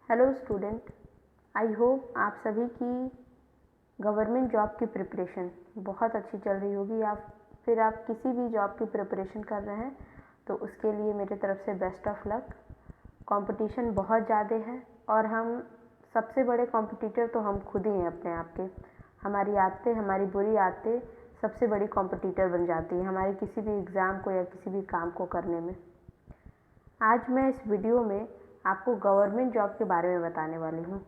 Hello student, I hope आप सभी की गवर्नमेंट जॉब की प्रिपरेशन बहुत अच्छी चल रही होगी या फिर आप किसी भी जॉब की प्रिपरेशन कर रहे हैं तो उसके लिए मेरे तरफ से बेस्ट ऑफ लक। कंपटीशन बहुत ज़्यादा है और हम सबसे बड़े कॉम्पिटिटर तो हम खुद ही हैं अपने आप के। हमारी आदतें, हमारी बुरी आदतें सबसे बड़ी कॉम्पिटिटर बन जाती हैं हमारे किसी भी एग्ज़ाम को या किसी भी काम को करने में। आज मैं इस वीडियो में आपको गवर्नमेंट जॉब के बारे में बताने वाली हूँ।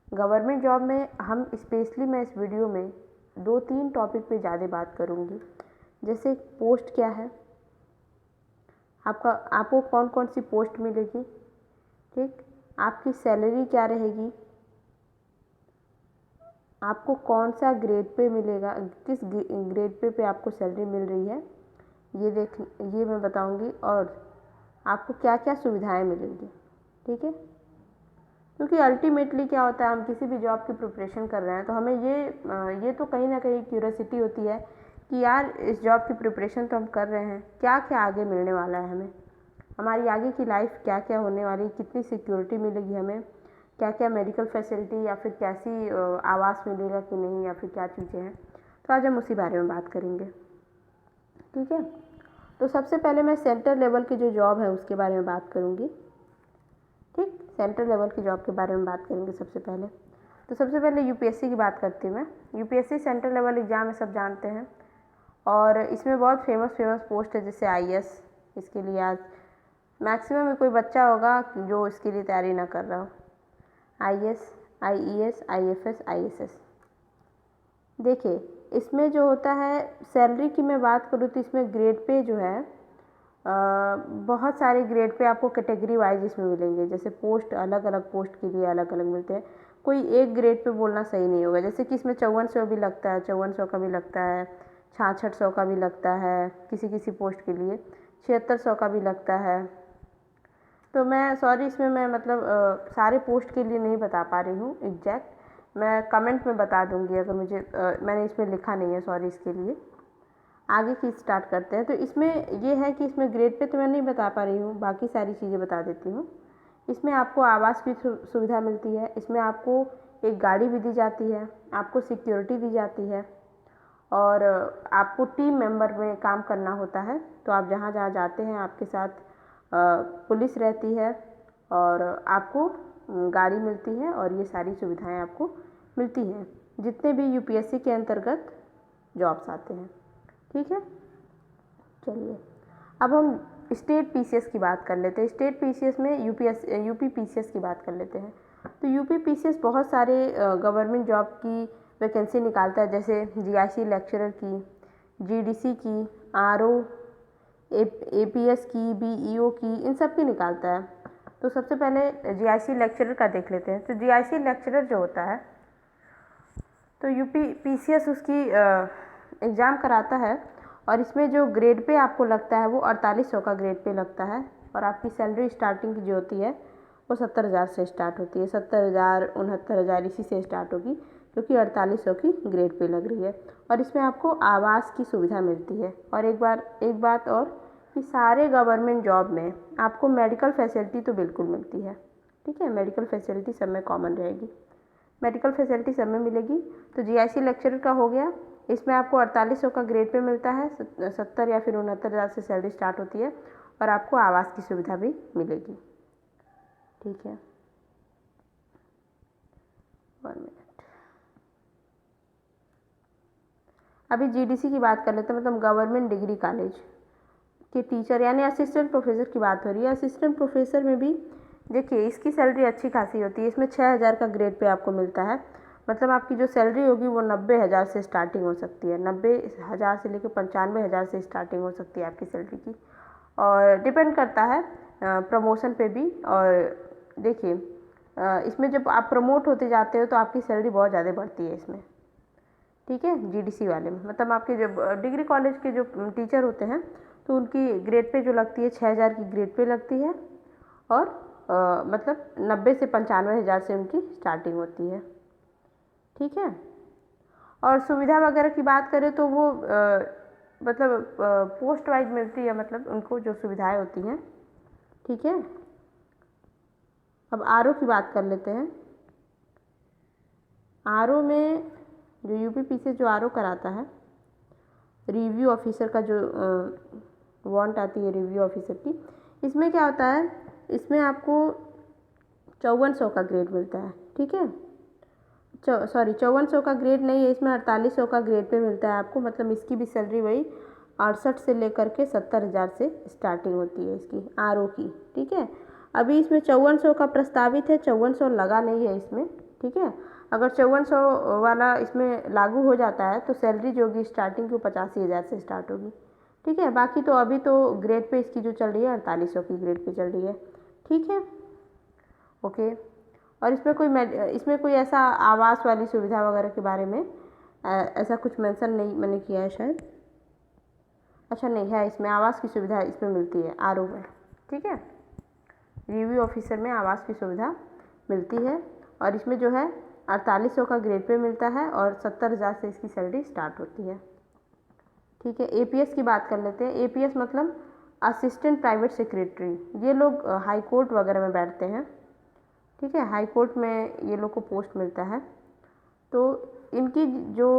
गवर्नमेंट जॉब में हम स्पेशली मैं इस वीडियो में 2-3 टॉपिक पे ज़्यादा बात करूँगी। जैसे पोस्ट क्या है, आपको कौन कौन सी पोस्ट मिलेगी, ठीक, आपकी सैलरी क्या रहेगी, आपको कौन सा ग्रेड पे मिलेगा, किस ग्रेड पे आपको सैलरी मिल रही है ये मैं बताऊँगी, और आपको क्या क्या सुविधाएं मिलेंगी। ठीक है, क्योंकि अल्टीमेटली क्या होता है, हम किसी भी जॉब की प्रिपरेशन कर रहे हैं तो हमें ये तो कहीं ना कहीं क्यूरियोसिटी होती है कि यार इस जॉब की प्रिपरेशन तो हम कर रहे हैं, क्या क्या आगे मिलने वाला है, हमें हमारी आगे की लाइफ क्या क्या होने वाली, कितनी सिक्योरिटी मिलेगी हमें, क्या क्या मेडिकल फैसिलिटी या फिर कैसी आवास मिलेगा कि नहीं, या फिर क्या चीज़ें हैं। तो आज हम उसी बारे में बात करेंगे। ठीक है, तो सबसे पहले मैं सेंटर लेवल की जो जॉब है उसके बारे में बात करूँगी। ठीक, सेंट्रल लेवल की जॉब के बारे में बात करेंगे सबसे पहले। तो सबसे पहले यूपीएससी की बात करती हूँ मैं। यूपीएससी सेंट्रल लेवल एग्ज़ाम है, सब जानते हैं, और इसमें बहुत फेमस पोस्ट है जैसे आईएएस। इसके लिए आज मैक्सिमम में कोई बच्चा होगा जो इसके लिए तैयारी ना कर रहा हो। IAS, IES, IFS, ISS. देखिए, इसमें जो होता है सैलरी की मैं बात करूँ तो इसमें ग्रेड पे जो है बहुत सारे ग्रेड पे आपको कैटेगरी वाइज इसमें मिलेंगे। जैसे पोस्ट, अलग अलग पोस्ट के लिए अलग अलग मिलते हैं, कोई एक ग्रेड पे बोलना सही नहीं होगा। जैसे कि इसमें 5400 भी लगता है, 5400 का भी लगता है, 6600 का भी लगता है, किसी किसी पोस्ट के लिए 7600 का भी लगता है। तो मैं सॉरी, इसमें मैं मतलब सारे पोस्ट के लिए नहीं बता पा रही हूँ एग्जैक्ट, मैं कमेंट में बता दूँगी अगर मुझे मैंने इसमें लिखा नहीं है, सॉरी इसके लिए। आगे की स्टार्ट करते हैं। तो इसमें ये है कि इसमें ग्रेड पे तो मैं नहीं बता पा रही हूँ, बाकी सारी चीज़ें बता देती हूँ। इसमें आपको आवास की सुविधा मिलती है, इसमें आपको एक गाड़ी भी दी जाती है, आपको सिक्योरिटी दी जाती है, और आपको टीम मेंबर में काम करना होता है। तो आप जहाँ जहाँ जाते हैं आपके साथ पुलिस रहती है, और आपको गाड़ी मिलती है, और ये सारी सुविधाएं आपको मिलती हैं जितने भी यूपीएससी के अंतर्गत जॉब्स आते हैं। ठीक है, चलिए अब हम स्टेट पीसीएस की बात कर लेते हैं। स्टेट पीसीएस में यूपी पीसीएस की बात कर लेते हैं। तो यूपी पीसीएस बहुत सारे गवर्नमेंट जॉब की वैकेंसी निकालता है, जैसे जीआईसी लेक्चरर की, जीडीसी की, आरओ, एपीएस की, बीईओ की, इन सब की निकालता है। तो सबसे पहले जीआईसी लेक्चरर का देख लेते हैं। तो जीआईसी लेक्चरर जो होता है, तो यूपी पीसीएस उसकी एग्ज़ाम कराता है, और इसमें जो ग्रेड पे आपको लगता है वो 4800 का ग्रेड पे लगता है, और आपकी सैलरी स्टार्टिंग की जो होती है वो 70,000 से स्टार्ट होती है। 70,000, 69,000 इसी से स्टार्ट होगी, क्योंकि 4800 की ग्रेड पे लग रही है। और इसमें आपको आवास की सुविधा मिलती है। और एक बात और कि सारे गवर्नमेंट जॉब में आपको मेडिकल फैसिलिटी तो बिल्कुल मिलती है। ठीक है, मेडिकल फैसिलिटी सब में कॉमन रहेगी, मेडिकल फैसिलिटी सब में मिलेगी। तो जीआईसी लेक्चरर का हो गया, इसमें आपको 4800 का ग्रेड पे मिलता है, 70 या फिर 69,000 से सैलरी स्टार्ट होती है, और आपको आवास की सुविधा भी मिलेगी। ठीक है, 1 मिनट। अभी जीडीसी की बात कर लेते हैं, मतलब गवर्नमेंट डिग्री कॉलेज के टीचर यानी असिस्टेंट प्रोफेसर की बात हो रही है। असिस्टेंट प्रोफेसर में भी देखिए इसकी सैलरी अच्छी खासी होती है। इसमें 6000 का ग्रेड पे आपको मिलता है, मतलब आपकी जो सैलरी होगी वो 90,000 से स्टार्टिंग हो सकती है। 90,000 से लेकर 95,000 से स्टार्टिंग हो सकती है आपकी सैलरी की, और डिपेंड करता है प्रमोशन पे भी। और देखिए इसमें जब आप प्रमोट होते जाते हो तो आपकी सैलरी बहुत ज़्यादा बढ़ती है इसमें। ठीक है, जीडीसी वाले में मतलब आपके जब डिग्री कॉलेज के जो टीचर होते हैं तो उनकी ग्रेड पे जो लगती है 6000 की ग्रेड पे लगती है, और मतलब 90 से 95,000 से उनकी स्टार्टिंग होती है। ठीक है, और सुविधा वगैरह की बात करें तो वो मतलब पोस्ट वाइज मिलती है, मतलब उनको जो सुविधाएं होती हैं। ठीक है, अब आरओ की बात कर लेते हैं। आरओ में जो यूपीपीसीएस जो आरओ कराता है, रिव्यू ऑफिसर का जो वांट आती है रिव्यू ऑफिसर की, इसमें क्या होता है, इसमें आपको 5400 का ग्रेड मिलता है। ठीक है, सॉरी 5400 का ग्रेड नहीं है, इसमें 4800 का ग्रेड पे मिलता है आपको। मतलब इसकी भी सैलरी वही 68 से लेकर के 70,000 से स्टार्टिंग होती है इसकी आरओ की। ठीक है, अभी इसमें 5400 का प्रस्तावित है, 5400 लगा नहीं है इसमें। ठीक है, अगर 5400 वाला इसमें लागू हो जाता है तो सैलरी जो होगी स्टार्टिंग की 85,000 से स्टार्ट होगी। ठीक है, बाकी तो अभी तो ग्रेड पे इसकी जो चल रही है 4800 की ग्रेड पे चल रही है। ठीक है, ओके। और इसमें कोई ऐसा आवास वाली सुविधा वगैरह के बारे में ऐसा कुछ मेंशन नहीं मैंने किया है शायद। अच्छा नहीं है, इसमें आवास की सुविधा इसमें मिलती है आरओ में। ठीक है, रिव्यू ऑफिसर में आवास की सुविधा मिलती है और इसमें जो है 4800 का ग्रेड पे मिलता है और 70,000 से इसकी सैलरी स्टार्ट होती है। ठीक है, एपीएस की बात कर लेते हैं। एपीएस मतलब असिस्टेंट प्राइवेट सेक्रेटरी। ये लोग हाई कोर्ट वगैरह में बैठते हैं। ठीक है, हाई कोर्ट में ये लोग को पोस्ट मिलता है। तो इनकी जो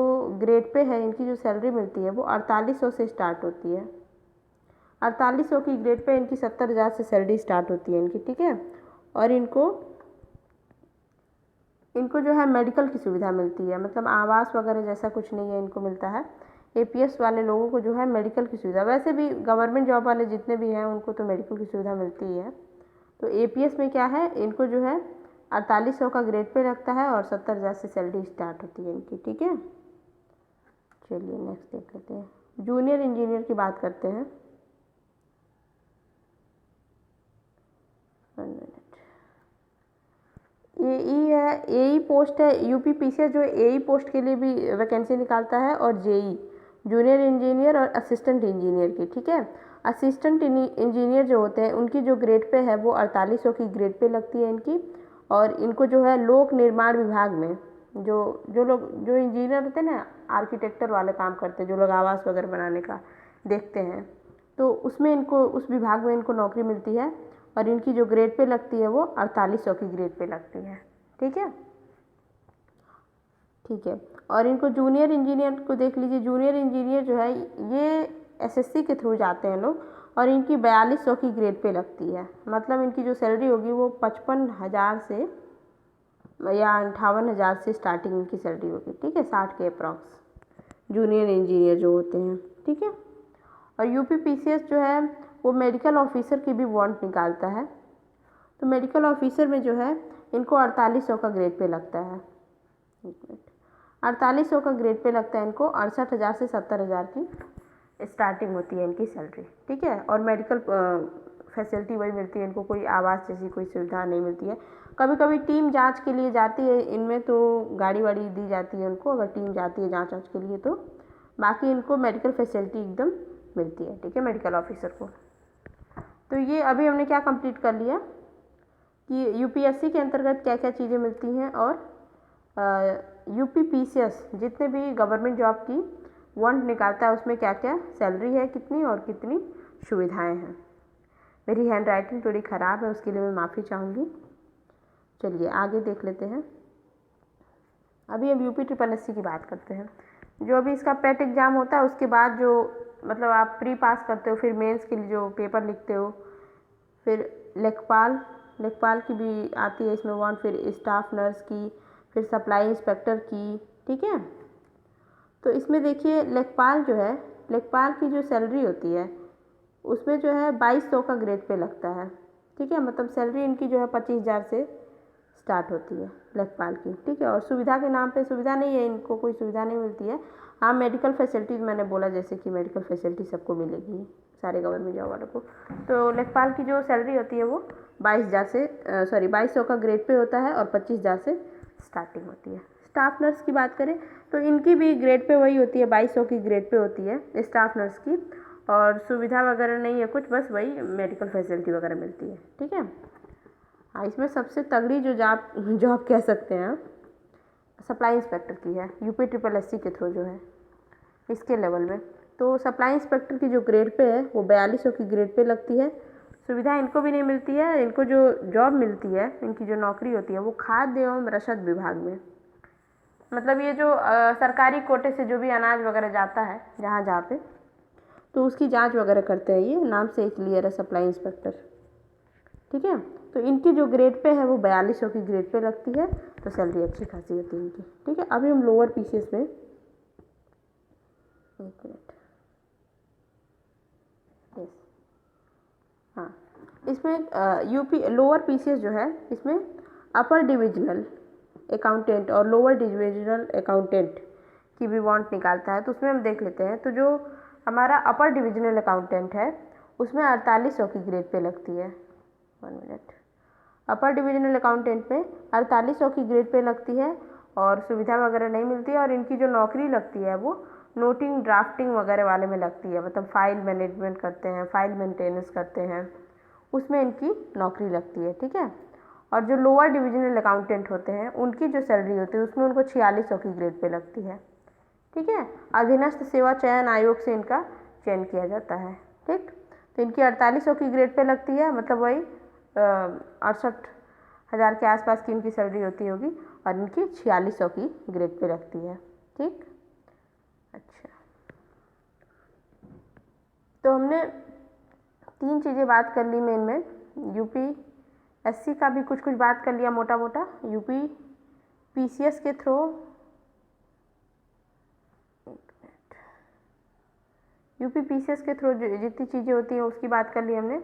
ग्रेड पे है, इनकी जो सैलरी मिलती है वो 4800 से स्टार्ट होती है। 4800 की ग्रेड पे इनकी 70,000 से सैलरी स्टार्ट होती है इनकी। ठीक है, और इनको जो है मेडिकल की सुविधा मिलती है। मतलब आवास वगैरह जैसा कुछ नहीं है इनको मिलता है। एपीएस वाले लोगों को जो है मेडिकल की सुविधा, वैसे भी गवर्नमेंट जॉब वाले जितने भी हैं उनको तो मेडिकल की सुविधा मिलती ही है। तो एपीएस में क्या है, इनको जो है 4800 का ग्रेड पे लगता है और 70,000 से सैलरी स्टार्ट होती है इनकी। ठीक है, चलिए नेक्स्ट देख लेते हैं। जूनियर इंजीनियर की बात करते हैं। एई है, एई पोस्ट है। यूपीपीसीएस जो एई पोस्ट के लिए भी वैकेंसी निकालता है और जेई जूनियर इंजीनियर और असिस्टेंट इंजीनियर की। ठीक है, असिस्टेंट इंजीनियर जो होते हैं उनकी जो ग्रेड पे है वो 4800 की ग्रेड पे लगती है इनकी। और इनको जो है लोक निर्माण विभाग में जो इंजीनियर होते हैं ना, आर्किटेक्चर वाले काम करते हैं, जो लोग आवास वगैरह बनाने का देखते हैं, तो उसमें इनको उस विभाग में इनको नौकरी मिलती है और इनकी जो ग्रेड पे लगती है वो 4800 की ग्रेड पे लगती है। ठीक है, ठीक है। और इनको जूनियर इंजीनियर को देख लीजिए। जूनियर इंजीनियर जो है ये एसएससी के थ्रू जाते हैं लोग और इनकी 4200 की ग्रेड पे लगती है। मतलब इनकी जो सैलरी होगी वो 55,000 से या 58,000 से स्टार्टिंग इनकी सैलरी होगी। ठीक है, 60 के अप्रॉक्स जूनियर इंजीनियर जो होते हैं। ठीक है, और यूपीपीसीएस जो है वो मेडिकल ऑफिसर की भी वांट निकालता है। तो मेडिकल ऑफिसर में जो है इनको 4800 का ग्रेड पे लगता है। 4800 का ग्रेड पे लगता है इनको। 68,000 से 70,000 की स्टार्टिंग होती है इनकी सैलरी। ठीक है, और मेडिकल फैसिलिटी वही मिलती है इनको, कोई आवास जैसी कोई सुविधा नहीं मिलती है। कभी कभी टीम जांच के लिए जाती है इनमें तो गाड़ी वाड़ी दी जाती है उनको, अगर टीम जाती है जांच के लिए तो। बाकी इनको मेडिकल फैसिलिटी एकदम मिलती है। ठीक है, मेडिकल ऑफिसर को। तो ये अभी हमने क्या कंप्लीट कर लिया कि यूपीएससी के अंतर्गत क्या क्या चीज़ें मिलती हैं और यूपीपीसीएस जितने भी गवर्नमेंट जॉब की वांट निकालता है उसमें क्या क्या सैलरी है, कितनी और कितनी सुविधाएं हैं। मेरी हैंड राइटिंग थोड़ी ख़राब है, उसके लिए मैं माफ़ी चाहूँगी। चलिए आगे देख लेते हैं। अभी हम यूपीएससी की बात करते हैं। जो अभी इसका पेट एग्ज़ाम होता है उसके बाद जो मतलब आप प्री पास करते हो, फिर मेंस के लिए जो पेपर लिखते हो, फिर लेखपाल की भी आती है इसमें वांट, फिर स्टाफ नर्स की, फिर सप्लाई इंस्पेक्टर की। ठीक है, तो इसमें देखिए लेखपाल जो है, लेखपाल की जो सैलरी होती है उसमें जो है 2200 का ग्रेड पे लगता है। ठीक है, मतलब सैलरी इनकी जो है 25,000 से स्टार्ट होती है लेखपाल की। ठीक है, और सुविधा के नाम पे सुविधा नहीं है, इनको कोई सुविधा नहीं मिलती है। हाँ, मेडिकल फैसिलिटीज़ मैंने बोला जैसे कि मेडिकल फैसिलिटी सबको मिलेगी, सारे गवर्नमेंट जॉब वालों को। तो लेखपाल की जो सैलरी होती है वो 2200 का ग्रेड पे होता है और 25,000 से स्टार्टिंग होती है। स्टाफ नर्स की बात करें तो इनकी भी ग्रेड पे वही होती है, 2200 की ग्रेड पे होती है स्टाफ नर्स की। और सुविधा वगैरह नहीं है कुछ, बस वही मेडिकल फैसिलिटी वगैरह मिलती है। ठीक है, हाँ, इसमें सबसे तगड़ी जो जॉब कह सकते हैं सप्लाई इंस्पेक्टर की है, यूपीएससी के थ्रू जो है इसके लेवल में। तो सप्लाई इंस्पेक्टर की जो ग्रेड पे है वो 4200 की ग्रेड पे लगती है। सुविधा इनको भी नहीं मिलती है। इनको जो जॉब मिलती है, इनकी जो नौकरी होती है वो खाद्य एवं रसद विभाग में। मतलब ये जो सरकारी कोटे से जो भी अनाज वगैरह जाता है जहाँ जहाँ पे, तो उसकी जांच वगैरह करते हैं। ये नाम से क्लियर है, सप्लाई इंस्पेक्टर। ठीक है, तो इनकी जो ग्रेड पे है वो 4200 की ग्रेड पे लगती है, तो सैलरी अच्छी खासी होती है इनकी। ठीक है, अभी हम लोअर पीसीएस में, एक मिनट, यस, हाँ, इसमें यूपी लोअर पीसीएस जो है, इसमें अपर डिविजनल अकाउंटेंट और लोअर डिविजनल अकाउंटेंट की भी वांट निकालता है। तो उसमें हम देख लेते हैं। तो जो हमारा अपर डिविजनल अकाउंटेंट है उसमें 4800 की ग्रेड पे लगती है। 1 मिनट, अपर डिविजनल अकाउंटेंट में 4800 की ग्रेड पे लगती है और सुविधा वगैरह नहीं मिलती है। और इनकी जो नौकरी लगती है वो नोटिंग ड्राफ्टिंग वगैरह वाले में लगती है, मतलब फाइल मैनेजमेंट करते हैं, फाइल मेंटेनेंस करते हैं, उसमें इनकी नौकरी लगती है। ठीक है, और जो लोअर डिविजनल अकाउंटेंट होते हैं उनकी जो सैलरी होती है उसमें उनको 4600 की ग्रेड पे लगती है। ठीक है, अधीनस्थ सेवा चयन आयोग से इनका चयन किया जाता है। ठीक, तो इनकी 4800 की ग्रेड पे लगती है, मतलब वही 68,000 के आसपास की इनकी सैलरी होती होगी, और इनकी 4600 की ग्रेड पे लगती है। ठीक, अच्छा, तो हमने 3 चीज़ें बात कर ली मेन में। यूपीएससी का भी कुछ कुछ बात कर लिया मोटा मोटा। यूपी पीसीएस के थ्रू, यूपी पीसीएस के थ्रू जितनी चीज़ें होती हैं उसकी बात कर ली हमने,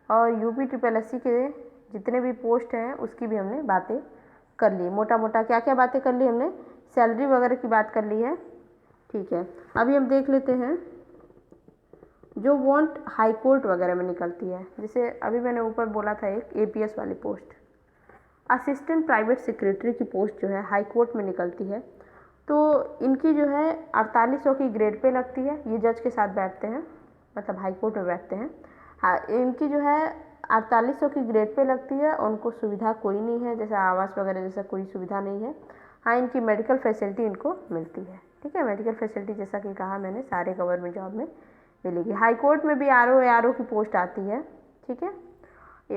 और यूपी ट्रिपल एससी के जितने भी पोस्ट हैं उसकी भी हमने बातें कर ली मोटा मोटा। क्या क्या बातें कर ली हमने, सैलरी वगैरह की बात कर ली है। ठीक है, अभी हम देख लेते हैं जो वांट हाई कोर्ट वगैरह में निकलती है। जैसे अभी मैंने ऊपर बोला था एक एपीएस वाली पोस्ट, असिस्टेंट प्राइवेट सेक्रेटरी की पोस्ट जो है हाई कोर्ट में निकलती है। तो इनकी जो है 4800 की ग्रेड पे लगती है। ये जज के साथ बैठते हैं, मतलब हाई कोर्ट में बैठते हैं। हाँ, इनकी जो है 4800 की ग्रेड पे लगती है। उनको सुविधा कोई नहीं है, जैसे आवास वगैरह जैसा कोई सुविधा नहीं है। हाँ, इनकी मेडिकल फैसिलिटी इनको मिलती है। ठीक है, मेडिकल फैसिलिटी जैसा कि कहा मैंने सारे गवर्नमेंट जॉब में मिलेगी। हाई कोर्ट में भी आरओ की पोस्ट आती है। ठीक है,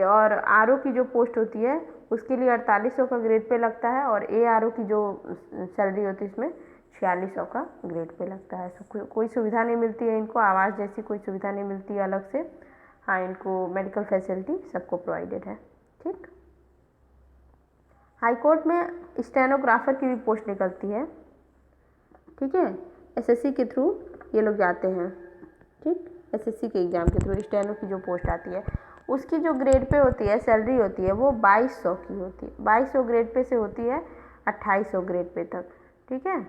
और आरओ की जो पोस्ट होती है उसके लिए 4800 का ग्रेड पे लगता है, और एआरओ की जो सैलरी होती है इसमें 4600 का ग्रेड पे लगता है। कोई सुविधा नहीं मिलती है इनको, आवास जैसी कोई सुविधा नहीं मिलती है अलग से। हाँ, इनको मेडिकल फैसिलिटी सबको प्रोवाइडेड है। ठीक, हाई कोर्ट में स्टेनोग्राफर की भी पोस्ट निकलती है। ठीक है, एसएससी के थ्रू ये लोग जाते हैं। ठीक, एसएससी के एग्ज़ाम के थ्रू स्टेनो की जो पोस्ट आती है उसकी जो ग्रेड पे होती है, सैलरी होती है वो 2200 की होती है। 2200 ग्रेड पे से होती है 2800 ग्रेड पे तक। ठीक है,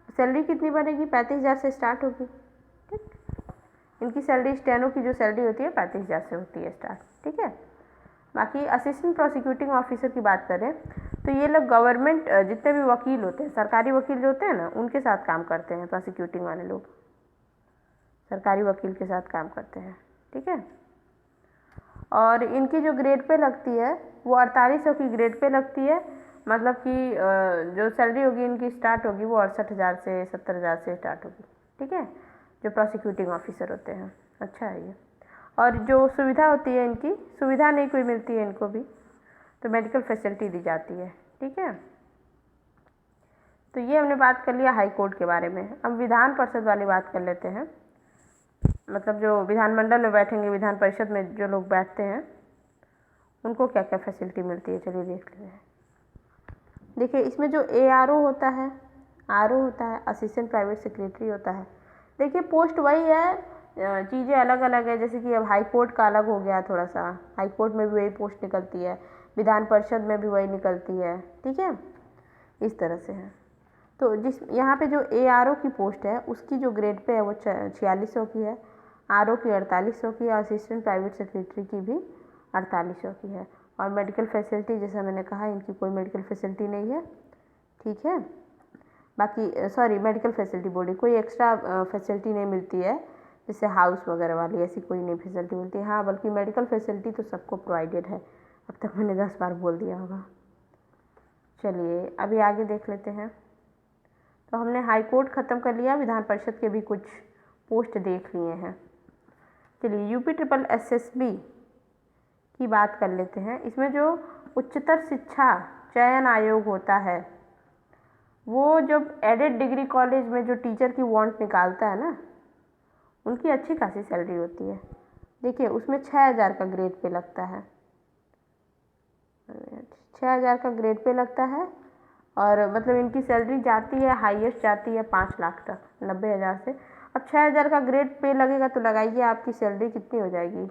सैलरी कितनी बनेगी, 35,000 से स्टार्ट होगी। ठीक, इनकी सैलरी स्टेनो की जो सैलरी होती है 35,000 से होती है स्टार्ट। ठीक है, बाकी असिस्टेंट प्रोसिक्यूटिंग ऑफिसर की बात करें तो ये लोग गवर्नमेंट जितने भी वकील होते हैं, सरकारी वकील जो होते हैं ना, उनके साथ काम करते हैं। प्रोसिक्यूटिंग वाले लोग सरकारी वकील के साथ काम करते हैं। ठीक है, और इनकी जो ग्रेड पे लगती है वो 4800 की ग्रेड पे लगती है। मतलब कि जो सैलरी होगी इनकी स्टार्ट होगी वो 68,000 से 70,000 से स्टार्ट होगी। ठीक है, जो प्रोसिक्यूटिंग ऑफिसर होते हैं। अच्छा है ये। और जो सुविधा होती है, इनकी सुविधा नहीं कोई मिलती है इनको भी, तो मेडिकल फैसिलिटी दी जाती है। ठीक है, तो ये हमने बात कर लिया हाई कोर्ट के बारे में। अब विधान परिषद वाली बात कर लेते हैं। मतलब जो विधानमंडल में बैठेंगे, विधान परिषद में जो लोग बैठते हैं उनको क्या क्या फैसिलिटी मिलती है, चलिए देख लेते हैं। देखिए, इसमें जो एआरओ होता है, आरओ होता है, असिस्टेंट प्राइवेट सेक्रेटरी होता है। देखिए, पोस्ट वही है, चीज़ें अलग अलग है। जैसे कि अब हाई कोर्ट का अलग हो गया थोड़ा सा, हाई कोर्ट में भी वही पोस्ट निकलती है, विधान परिषद में भी वही निकलती है। ठीक है, इस तरह से है। तो जिस यहाँ पे जो एआरओ की पोस्ट है उसकी जो ग्रेड पे है वो 4600 की है, आरओ की 4800 की है, असिस्टेंट प्राइवेट सेक्रेटरी की भी 4800 की है। और मेडिकल फैसिलिटी जैसा मैंने कहा, इनकी कोई मेडिकल फैसिलिटी नहीं है। ठीक है, बाकी सॉरी, मेडिकल फैसिलिटी बोली, कोई एक्स्ट्रा फैसिलिटी नहीं मिलती है, जैसे हाउस वगैरह वाली ऐसी कोई नहीं फैसिलिटी मिलती है। हाँ, बल्कि मेडिकल फैसिलिटी तो सबको प्रोवाइडेड है। अब तक मैंने 10 बार बोल दिया होगा। चलिए अभी आगे देख लेते हैं। तो हमने हाई कोर्ट ख़त्म कर लिया, विधान परिषद के भी कुछ पोस्ट देख लिए हैं। चलिए, यूपी ट्रिपल एसएसबी की बात कर लेते हैं। इसमें जो उच्चतर शिक्षा चयन आयोग होता है, वो जब एडेड डिग्री कॉलेज में जो टीचर की वांट निकालता है ना, उनकी अच्छी खासी सैलरी होती है। देखिए उसमें 6,000 का ग्रेड पे लगता है, 6,000 का ग्रेड पे लगता है। और मतलब इनकी सैलरी जाती है, हाईएस्ट जाती है 5 लाख तक, 90,000 से। अब 6,000 का ग्रेड पे लगेगा तो लगाइए आपकी सैलरी कितनी हो जाएगी,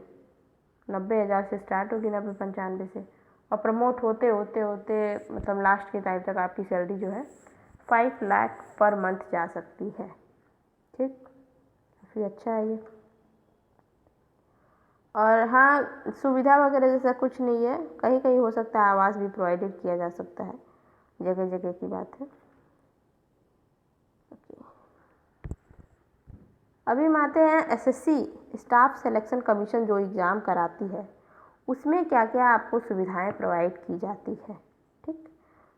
90,000 से स्टार्ट होगी, 90-95 से, और प्रमोट होते होते होते मतलब लास्ट के टाइम तक आपकी सैलरी जो है 5 लाख पर मंथ जा सकती है। ठीक, काफ़ी अच्छा है ये। और हाँ, सुविधा वगैरह जैसा कुछ नहीं है, कहीं कहीं हो सकता है आवास भी प्रोवाइडेड किया जा सकता है, जगह जगह की बात है। अभी हम आते हैं एसएससी स्टाफ सिलेक्शन कमीशन जो एग्ज़ाम कराती है, उसमें क्या क्या आपको सुविधाएं प्रोवाइड की जाती है। ठीक,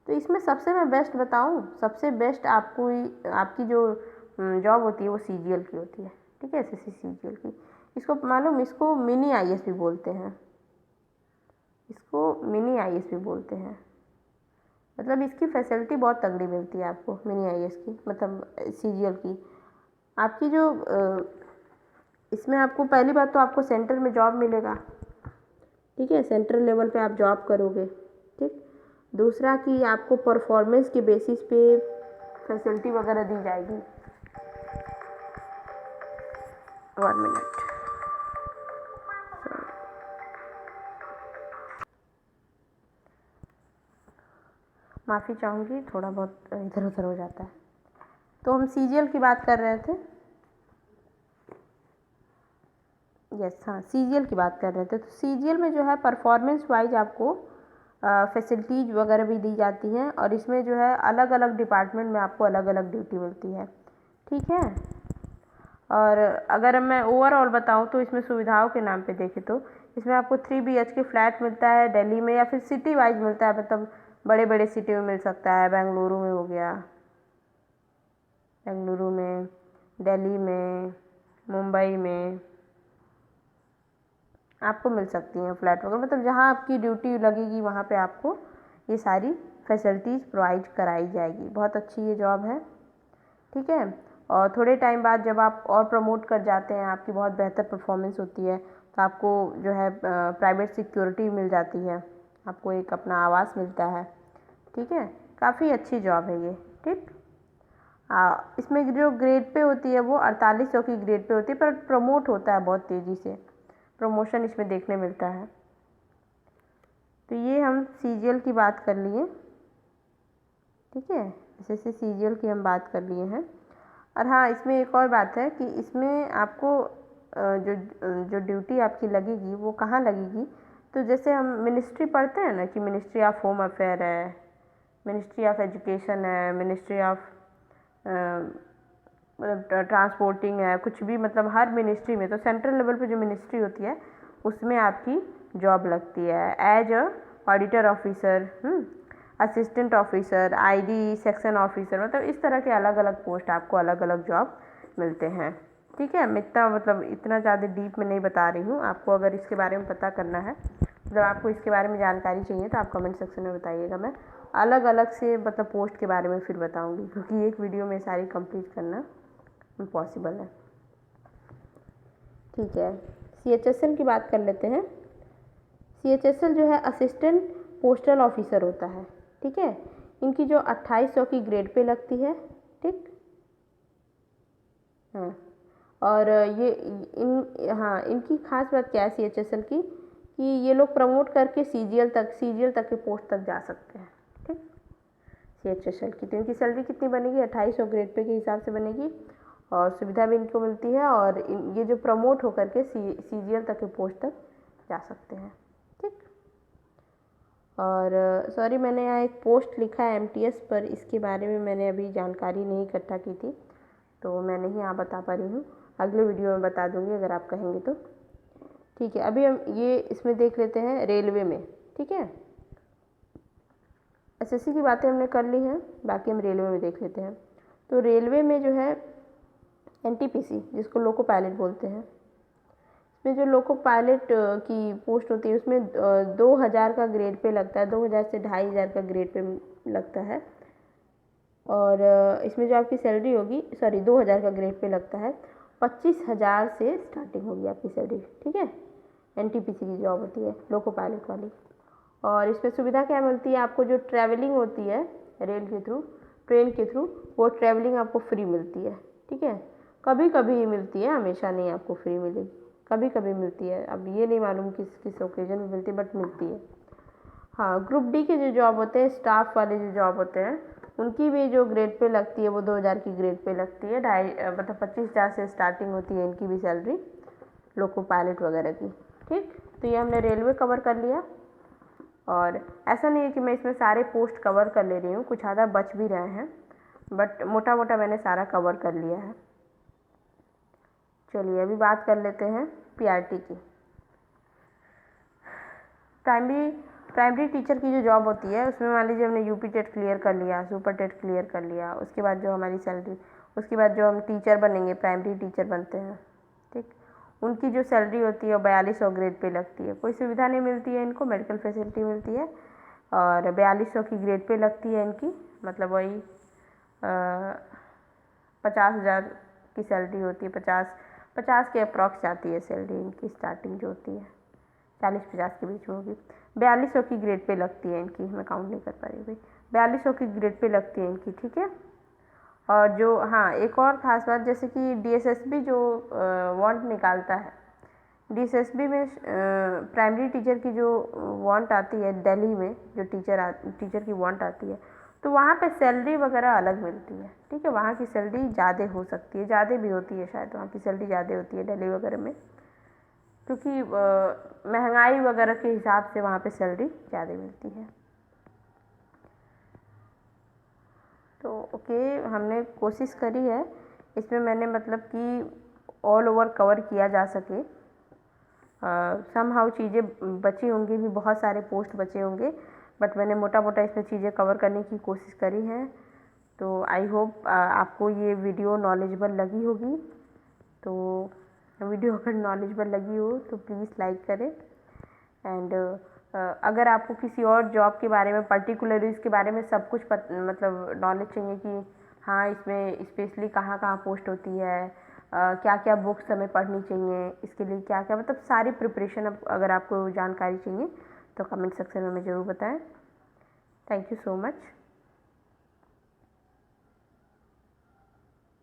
तो इसमें सबसे मैं बेस्ट बताऊं, सबसे बेस्ट आपको आपकी जो जॉब होती है वो सीजीएल की होती है। ठीक है, एसएससी सीजीएल की, इसको मालूम, इसको मिनी आईएएस भी बोलते हैं, इसको मिनी आईएएस भी बोलते हैं। मतलब इसकी फैसिलिटी बहुत तगड़ी मिलती है आपको मिनी आईएएस की, मतलब सीजीएल की। आपकी जो इसमें आपको पहली बात तो आपको सेंटर में जॉब मिलेगा। ठीक है, सेंट्रल लेवल पे आप जॉब करोगे। ठीक, दूसरा कि आपको परफॉर्मेंस के बेसिस पे फैसिलिटी वगैरह दी जाएगी। 1 मिनट, माफ़ी चाहूँगी, थोड़ा बहुत इधर उधर हो जाता है। तो हम सीजीएल की बात कर रहे थे, यस हाँ, सीजीएल की बात कर रहे थे। तो सीजीएल में जो है परफॉर्मेंस वाइज आपको फैसिलिटीज़ वगैरह भी दी जाती हैं, और इसमें जो है अलग अलग डिपार्टमेंट में आपको अलग अलग ड्यूटी मिलती है। ठीक है, और अगर मैं ओवरऑल बताऊं तो इसमें सुविधाओं के नाम पे देखें तो इसमें आपको 3 BHK फ्लैट मिलता है दिल्ली में, या फिर सिटी वाइज मिलता है, मतलब बड़े बड़े सिटी में मिल सकता है, बेंगलुरु में हो गया, बेंगलुरु में, दिल्ली में, मुंबई में आपको मिल सकती हैं फ्लैट वगैरह। मतलब जहाँ आपकी ड्यूटी लगेगी वहाँ पे आपको ये सारी फैसिलिटीज़ प्रोवाइड कराई जाएगी। बहुत अच्छी ये जॉब है। ठीक है, और थोड़े टाइम बाद जब आप और प्रमोट कर जाते हैं, आपकी बहुत बेहतर परफॉर्मेंस होती है, तो आपको जो है प्राइवेट सिक्योरिटी मिल जाती है, आपको एक अपना आवास मिलता है। ठीक है, काफ़ी अच्छी जॉब है ये। ठीक, इसमें जो ग्रेड पे होती है वो 4800 की ग्रेड पे होती है, पर प्रमोट होता है बहुत तेज़ी से, प्रमोशन इसमें देखने मिलता है। तो ये हम सीजीएल की बात कर लिए। ठीक है, एसएससी सीजीएल की हम बात कर लिए हैं। और हाँ, इसमें एक और बात है कि इसमें आपको जो जो ड्यूटी आपकी लगेगी वो कहाँ लगेगी, तो जैसे हम मिनिस्ट्री पढ़ते हैं ना कि मिनिस्ट्री ऑफ होम अफेयर है, मिनिस्ट्री ऑफ एजुकेशन है, मिनिस्ट्री ऑफ मतलब ट्रांसपोर्टिंग है, कुछ भी, मतलब हर मिनिस्ट्री में, तो सेंट्रल लेवल पे जो मिनिस्ट्री होती है उसमें आपकी जॉब लगती है as a auditor officer, assistant officer, ID section officer, मतलब इस तरह के अलग अलग पोस्ट आपको अलग अलग जॉब मिलते हैं। ठीक है, मैं इतना मतलब इतना ज़्यादा डीप में नहीं बता रही हूँ। आपको अगर इसके बारे में पता करना है, मतलब आपको इसके बारे में जानकारी चाहिए, तो आप कमेंट सेक्शन में बताइएगा। मैं अलग अलग से मतलब पोस्ट के बारे में फिर बताऊँगी, क्योंकि एक वीडियो में सारी कंप्लीट करना इम्पॉसिबल है। ठीक है, CHSL की बात कर लेते हैं। CHSL जो है असिस्टेंट पोस्टल ऑफिसर होता है। ठीक है, इनकी जो 2800 की ग्रेड पे लगती है। ठीक, हाँ, और ये हाँ, इनकी खास बात क्या है CHSL की, कि ये लोग प्रमोट करके सीजीएल तक के पोस्ट तक जा सकते हैं। ठीक, CHSL की तो इनकी सैलरी कितनी बनेगी, 2800 ग्रेड पे के हिसाब से बनेगी, और सुविधा भी इनको मिलती है, और ये जो प्रमोट होकर के सीजीएल तक के पोस्ट तक जा सकते हैं। ठीक, और सॉरी, मैंने यहाँ एक पोस्ट लिखा है MTS पर, इसके बारे में मैंने अभी जानकारी नहीं इकट्ठा की थी, तो मैं नहीं यहाँ बता पा रही हूँ, अगले वीडियो में बता दूँगी अगर आप कहेंगे तो। ठीक है, अभी हम ये इसमें देख लेते हैं रेलवे में। ठीक है, एसएससी की बातें हमने कर ली हैं, बाकी हम रेलवे में देख लेते हैं। तो रेलवे में जो है NTPC, जिसको लोको पायलट बोलते हैं, इसमें जो लोको पायलट की पोस्ट होती है उसमें 2000 का ग्रेड पे लगता है, 2000 से 2500 का ग्रेड पे लगता है। और इसमें जो आपकी सैलरी होगी, सॉरी 2000 का ग्रेड पे लगता है, 25,000 से स्टार्टिंग होगी आपकी सैलरी, ठीक है। एनटीपीसी की जॉब होती है लोको पायलट वाली। और इसमें सुविधा क्या मिलती है आपको, जो ट्रैवलिंग होती है रेल के थ्रू, ट्रेन के थ्रू, वो ट्रैवलिंग आपको फ्री मिलती है, ठीक है। कभी कभी मिलती है, हमेशा नहीं आपको फ्री मिलेगी, कभी कभी मिलती है। अब ये नहीं मालूम किस किस ओकेजन में मिलती है, बट मिलती है। हाँ, ग्रुप डी के जो जॉब होते हैं, स्टाफ वाले जो जॉब होते हैं, उनकी भी जो ग्रेड पे लगती है वो 2000 की ग्रेड पे लगती है। मतलब 25,000 से स्टार्टिंग होती है इनकी भी सैलरी, लोको पायलट वगैरह की, ठीक। तो ये हमने रेलवे कवर कर लिया। और ऐसा नहीं है कि मैं इसमें सारे पोस्ट कवर कर ले रही हूँ, कुछ आधा बच भी रहे हैं, बट मोटा मोटा मैंने सारा कवर कर लिया है। चलिए अभी बात कर लेते हैं पीआरटी की। प्राइमरी टीचर की जो जॉब होती है उसमें मान लीजिए हमने यूपी टेट क्लियर कर लिया, सुपर टेट क्लियर कर लिया, उसके बाद जो हमारी सैलरी, उसके बाद जो हम टीचर बनेंगे, प्राइमरी टीचर बनते हैं, ठीक, उनकी जो सैलरी होती है वो 4200 ग्रेड पे लगती है। कोई सुविधा नहीं मिलती है इनको, मेडिकल फैसिलिटी मिलती है, और 4200 की ग्रेड पे लगती है इनकी, मतलब वही 50,000 की सैलरी होती है। 50 के अप्रॉक्स जाती है सैलरी इनकी, स्टार्टिंग जो होती है 40-50 के बीच में होगी। 4200 की ग्रेड पे लगती है इनकी, मैं काउंट नहीं कर पा रही भाई, 4200 की ग्रेड पे लगती है इनकी, ठीक है। और जो, हाँ, एक और ख़ास बात, जैसे कि डीएसएसबी जो वांट निकालता है, डीएसएसबी में प्राइमरी टीचर की जो वांट आती है दिल्ली में, जो टीचर की वांट आती है, तो वहाँ पे सैलरी वगैरह अलग मिलती है, ठीक है। वहाँ की सैलरी ज़्यादा हो सकती है, ज़्यादा भी होती है शायद, वहाँ की सैलरी ज़्यादा होती है दिल्ली वगैरह में, क्योंकि महंगाई वगैरह के हिसाब से वहाँ पे सैलरी ज़्यादा मिलती है। तो ओके, हमने कोशिश करी है इसमें, मैंने मतलब कि ऑल ओवर कवर किया जा सके। समहाउ चीज़ें बची होंगी भी, बहुत सारे पोस्ट बचे होंगे, बट मैंने मोटा मोटा इसमें चीज़ें कवर करने की कोशिश करी है। तो आई होप आपको ये वीडियो नॉलेजेबल लगी होगी। तो वीडियो अगर नॉलेजेबल लगी हो तो प्लीज़ लाइक करें। एंड अगर आपको किसी और जॉब के बारे में, पर्टिकुलरली इसके बारे में सब कुछ मतलब नॉलेज चाहिए कि हाँ इसमें स्पेशली कहाँ कहाँ पोस्ट होती है, क्या क्या बुक्स हमें पढ़नी चाहिए, इसके लिए क्या क्या, मतलब सारी प्रिपरेशन अगर आपको जानकारी चाहिए तो कमेंट सेक्शन में ज़रूर बताएं। Thank you so much.